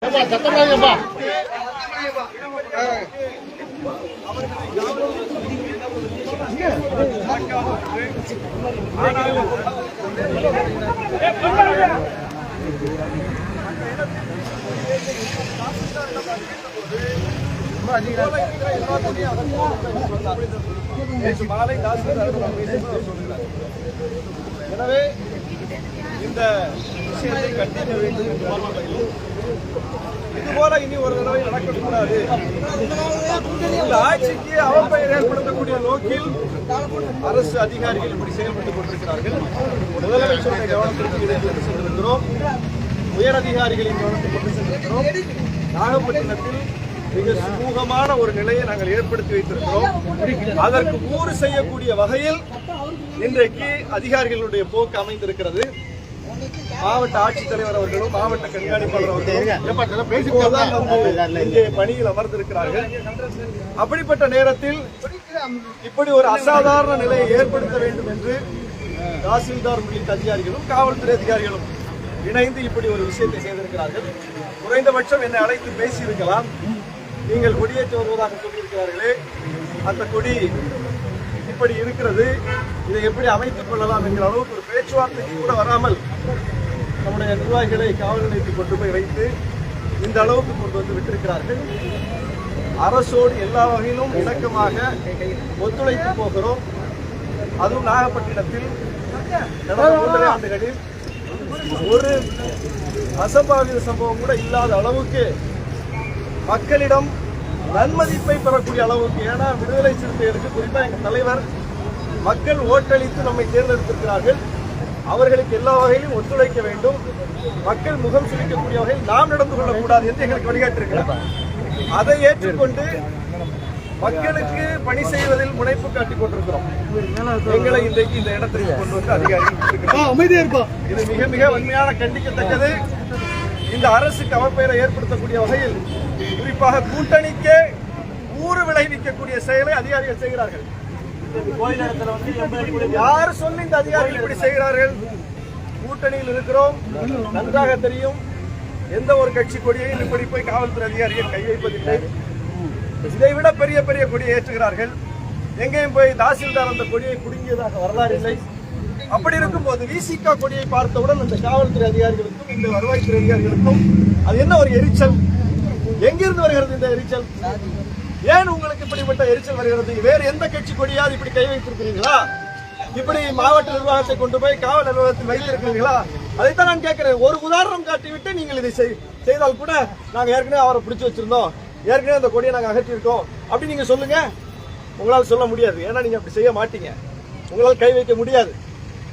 எனவே இந்த விஷயத்தை கண்டிக்க வேண்டும். இதுபோல இனி ஒரு தடவை நடக்கக்கூடாது. இந்த ஆட்சிக்கு அவப்பெயர் ஏற்படுத்தக்கூடிய நோக்கில் அரசு அதிகாரிகள் இப்படி செயல்பட்டுக் கொண்டிருக்கிறார்கள். முதலமைச்சருடைய கவனத்திற்கு இதை கொண்டு சென்றிருக்கிறோம். உயர் அதிகாரிகளின் கவனத்தை கொண்டு சென்றிருக்கிறோம். நாகப்பட்டினத்தில் மிக சுமூகமான ஒரு நிலையை நாங்கள் ஏற்படுத்தி வைத்திருக்கிறோம். அதற்கு ஊறு செய்யக்கூடிய வகையில் இன்றைக்கு அதிகாரிகளுடைய போக்கு அமைந்திருக்கிறது. மாவட்ட ஆட்சித்தலைவர் அவர்களும் மாவட்ட கண்காணிப்பாளர் அவர்களும் இங்கே பணியில் அமர்ந்திருக்கிறார்கள். அப்படிப்பட்ட நேரத்தில் இப்படி ஒரு அசாதாரண நிலையை ஏற்படுத்த வேண்டும் என்று தாசில்தார் உள்ளிட்ட அதிகாரிகளும் காவல்துறை அதிகாரிகளும் இணைந்து இப்படி ஒரு விஷயத்தை செய்திருக்கிறார்கள். குறைந்தபட்சம் என்னை அழைத்து பேசியிருக்கலாம். நீங்கள் கொடியேற்றி வருவதாக சொல்லியிருக்கிறார்களே, அந்த கொடி இப்படி இருக்கிறது, இதை எப்படி அமைத்துக் கொள்ளலாம் என்கிற அளவுக்கு ஒரு பேச்சுவார்த்தைக்கு கூட வராமல் நம்முடைய நிர்வாகிகளை காவல் நிலையத்தில் கொண்டு போய் வைத்து இந்த அளவுக்கு கொண்டு வந்து விட்டிருக்கிறார்கள். அரசோடு எல்லா வகையிலும் இணக்கமாக ஒத்துழைத்து போகிறோம். அதுவும் நாகப்பட்டினத்தில் கடந்த 3 ஆண்டுகளில் ஒரு அசம்பாவித சம்பவம் கூட இல்லாத அளவுக்கு மக்களிடம் நன்மதிப்பை பெறக்கூடிய அளவுக்கு, ஏன்னா விடுதலை சிறுத்தைகளுக்கு குறிப்பாக எங்கள் தலைவர் மக்கள் ஓட்டளித்து நம்மை தேர்ந்தெடுத்திருக்கிறார்கள். அவர்களுக்கு எல்லா வகையிலும் ஒத்துழைக்க வேண்டும். மக்கள் முகம் சுளிக்கக்கூடிய வகையில் நாம் நடந்து கொள்ளக்கூடாது என்று எங்களுக்கு வழிகாட்டிருக்கிறார். அதை ஏற்றுக்கொண்டு மக்களுக்கு பணி செய்வதில் முனைப்பு காட்டிக் கொண்டிருக்கிறோம். எங்களை இன்றைக்கு இந்த இடத்திற்கு கொண்டு வந்து அதிகாரிகள் இது மிக மிக வன்மையான கண்டிக்கத்தக்கது. இந்த அரசுக்கு அவப்பெயரை ஏற்படுத்தக்கூடிய வகையில் குறிப்பாக கூட்டணிக்கு ஊறு விளைவிக்கக்கூடிய செயலை அதிகாரிகள் செய்கிறார்கள். யார் சொல்லி இந்த அதிகாரிகள் இப்படி செய்கிறார்கள்? கூட்டணியில் இருக்கிறோம், நன்றாக தெரியும். எந்த ஒரு கட்சி கொடியையும் இப்படி போய் காவல்துறை அதிகாரிகள் கை வைப்பதில்லை. இதை விட பெரிய பெரிய கொடியை ஏற்றுகிறார்கள். எங்கேயும் போய் தாசில்தார் அந்த கொடியை குடுங்கியதாக வரலாறு இல்லை. அப்படி இருக்கும்போது விசிக கொடியை பார்த்தவுடன் இந்த காவல்துறை அதிகாரிகளுக்கும் இந்த வருவாய்த்துறை அதிகாரிகளுக்கும் அது என்ன ஒரு எரிச்சல்? எங்கிருந்து வருகிறது இந்த எரிச்சல்? ஏன் உங்களுக்கு இப்படிப்பட்ட எரிச்சல் வருகிறது? வேறு எந்த கட்சி கொடியாவது இப்படி கை வைத்திருக்கிறீங்களா? இப்படி மாவட்ட நிர்வாகத்தை கொண்டு போய் காவல் நிர்வாகத்தில் வைத்திருக்கிறீங்களா? அதைத்தான் நான் கேட்கிறேன். ஒரு உதாரணம் காட்டிவிட்டு நீங்கள் இதை செய்தால் கூட நாங்கள் ஏற்கனவே அவரை பிடிச்சி வச்சிருந்தோம், ஏற்கனவே அந்த கொடியை நாங்கள் அகற்றியிருக்கோம் அப்படி நீங்க சொல்லுங்க. உங்களால் சொல்ல முடியாது, ஏன்னா நீங்க அப்படி செய்ய மாட்டீங்க, உங்களால் கை வைக்க முடியாது.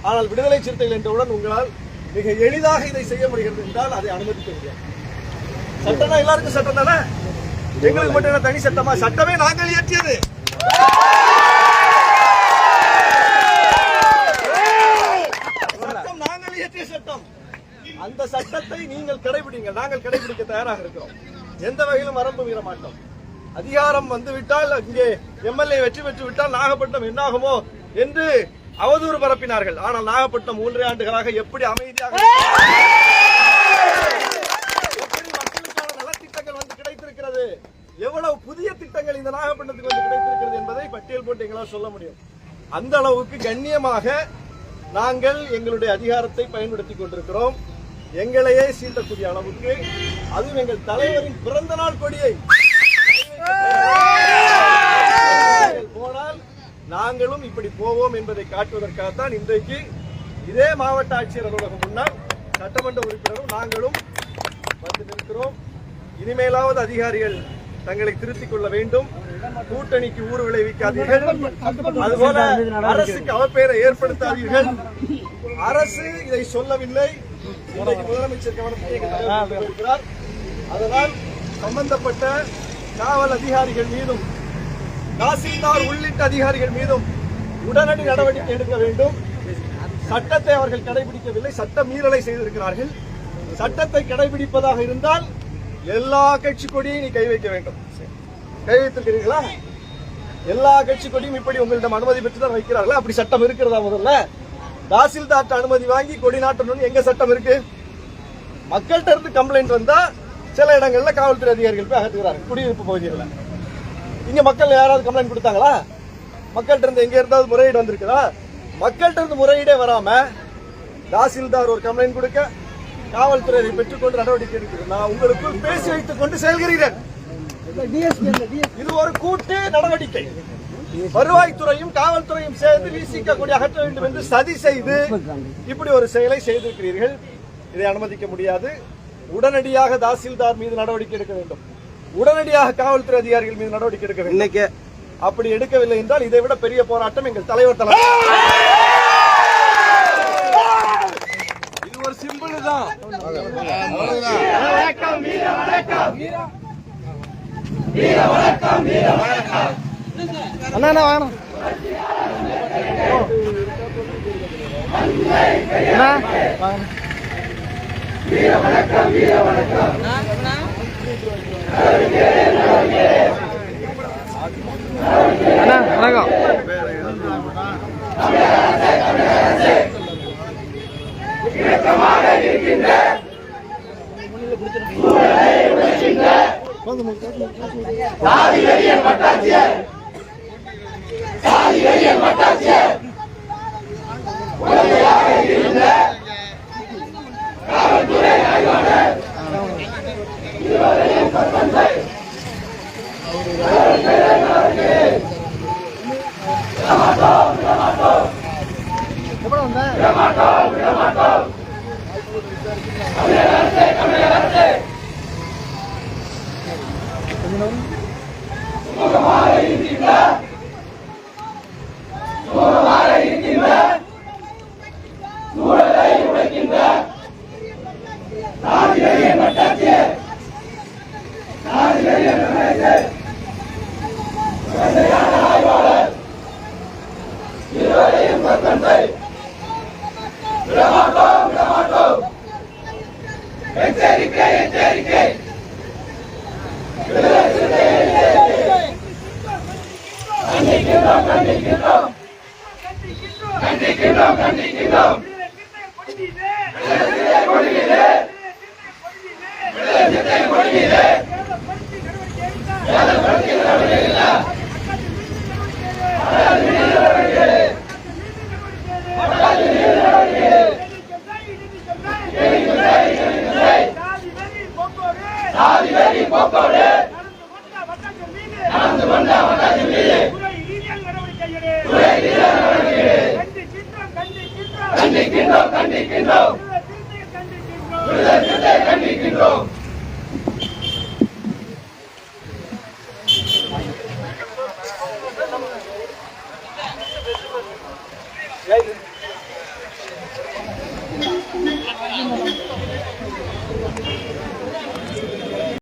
ஆனால் விடுதலை சிறுத்தைகள் என்றவுடன் உங்களால் மிக எளிதாக இதை செய்ய முடிகிறது என்றால் அதை அனுமதிக்க முடியாது. சட்டம்னா எல்லாருக்கும் சட்டம் தானே, எங்களுக்கு மட்டும் தனி சட்டமா? சட்டமே நாங்கள் இயற்றியது. சட்டம் நாங்கள் இயற்றிய சட்டம். அந்த சட்டத்தை நீங்கள் கடைபிடிங்கள், நாங்கள் கடைபிடிக்க தயாராக இருக்கிறோம். எந்த வகையிலும் வரம்பு மீற மாட்டோம். அதிகாரம் வந்துவிட்டால், இங்கே எம்எல்ஏ வெற்றி பெற்று விட்டால் நாகப்பட்டினம் என்னாகுமோ என்று அவதூறு பரப்பினார்கள். ஆனால் நாகப்பட்டினம் 3 ஆண்டுகளாக எப்படி அமைதியாக மக்களுக்கான நலத்திட்டங்கள் வந்து கிடைத்திருக்கிறது, எவ்வளவு புதிய திட்டங்கள் இந்த நாகப்பட்டினத்துக்கு வந்து கிடைத்திருக்கிறது என்பதை பட்டியல் போட்டு எங்களால் சொல்ல முடியும். அந்த அளவுக்கு கண்ணியமாக நாங்கள் எங்களுடைய அதிகாரத்தை பயன்படுத்திக் கொண்டிருக்கிறோம். எங்களையே சீண்டக்கூடிய அளவுக்கு, அதுவும் எங்கள் தலைவரின் பிறந்த நாள் கொடியை போனால் நாங்களும் இப்படி போவோம் என்பதை காட்டுவதற்காகத்தான் இன்றைக்கு இதே மாவட்ட ஆட்சியர் அலுவலகம் முன்னால் சட்டமன்ற உறுப்பினரும் நாங்களும் வந்து நிற்கிறோம். இனிமேலாவது அதிகாரிகள் தங்களை திருத்திக் கொள்ள வேண்டும். கூட்டணிக்கு ஊறு விளைவிக்காதீர்கள், அதுபோல அரசுக்கு அவப்பெயரை ஏற்படுத்தாதீர்கள். அரசு இதை சொல்லவில்லை, முதலமைச்சர் கவனத்தில். அதனால் சம்பந்தப்பட்ட காவல் அதிகாரிகள் மீதும் தாசில்தார் உள்ளிட்ட அதிகாரிகள் மீதும் உடனடி நடவடிக்கை எடுக்க வேண்டும். சட்டத்தை அவர்கள் கடைபிடிக்கவில்லை, சட்ட மீறலை செய்திருக்கிறார்கள். சட்டத்தை கடைபிடிப்பதாக இருந்தால் எல்லா கட்சி கொடியும் நீ கை வைக்க வேண்டும். கை வைத்திருக்கிறீர்களா? எல்லா கட்சி கொடியும் இப்படி உங்களிடம் அனுமதி பெற்றுதான் வைக்கிறார்களா? அப்படி சட்டம் இருக்கிறதா? முதல்ல தாசில்தார்ட்ட அனுமதி வாங்கி கொடி நாட்டணும்னு எங்க சட்டம் இருக்கு? மக்கள்கிட்ட இருந்து கம்ப்ளைண்ட் வந்தா சில இடங்கள்ல காவல்துறை அதிகாரிகள் போய் அகற்றுகிறாங்க குடியிருப்பு பகுதிகளில். இங்க மக்கள் யாராவது கம்ப்ளைண்ட் கொடுத்தாங்களா? மக்கள்கிட்ட இருந்து எங்க இருந்தாவது முறையீடு வந்திருக்குதா? மக்கள்கிட்ட இருந்து முறையீடே வராம தாசில்தார் ஒரு கம்ப்ளைண்ட் கொடுக்க காவல்துறை அதை பெற்றுக்கொண்டு நடவடிக்கை எடுக்கிறது. நான் உங்களுக்குள் பேசி வைத்துக் கொண்டு செயல்கிறேன். இது ஒரு கூட்டு நடவடிக்கை. வருவாய்த்துறையும் காவல்துறையும் சேர்ந்து விசிக கொடி அகற்ற வேண்டும் என்று சதி செய்து இப்படி ஒரு செயலை செய்திருக்கிறீர்கள். இதை அனுமதிக்க முடியாது. உடனடியாக தாசில்தார் மீது நடவடிக்கை எடுக்க வேண்டும். உடனடியாக காவல்துறை அதிகாரிகள் மீது நடவடிக்கை எடுக்க வேண்டும். அப்படி எடுக்கவில்லை என்றால் இதை விட பெரிய போராட்டம் எங்கள் தலைவர் தலைவர். இது ஒரு சிம்பிள் தான். அண்ணா வேணும் அண்ணா வணக்கம்.